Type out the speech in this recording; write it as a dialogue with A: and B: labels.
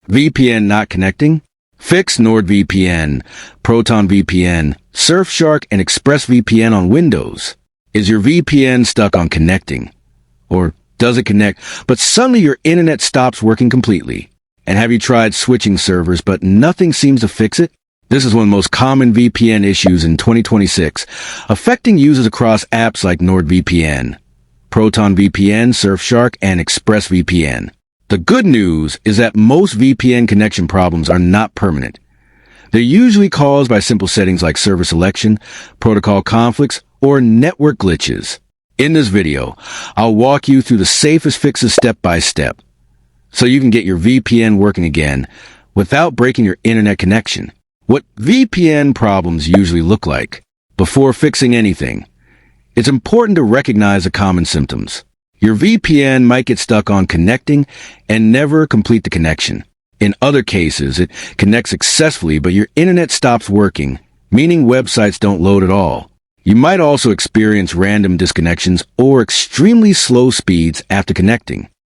A: VPN not connecting? Fix NordVPN, Proton VPN, Surfshark, and ExpressVPN on Windows. Is your VPN stuck on connecting? Or does it connect, but suddenly your internet stops working completely? And have you tried switching servers, but nothing seems to fix it? This is one of the most common VPN issues in 2026, affecting users across apps like NordVPN, Proton VPN, Surfshark, and ExpressVPN. The good news is that most VPN connection problems are not permanent. They're usually caused by simple settings like server selection, protocol conflicts, or network glitches. In this video, I'll walk you through the safest fixes step by step, so you can get your VPN working again without breaking your internet connection. What VPN problems usually look like. Before fixing anything, it's important to recognize the common symptoms. Your VPN might get stuck on connecting and never complete the connection. In other cases, it connects successfully, but your internet stops working, meaning websites don't load at all. You might also experience random disconnections or extremely slow speeds after connecting.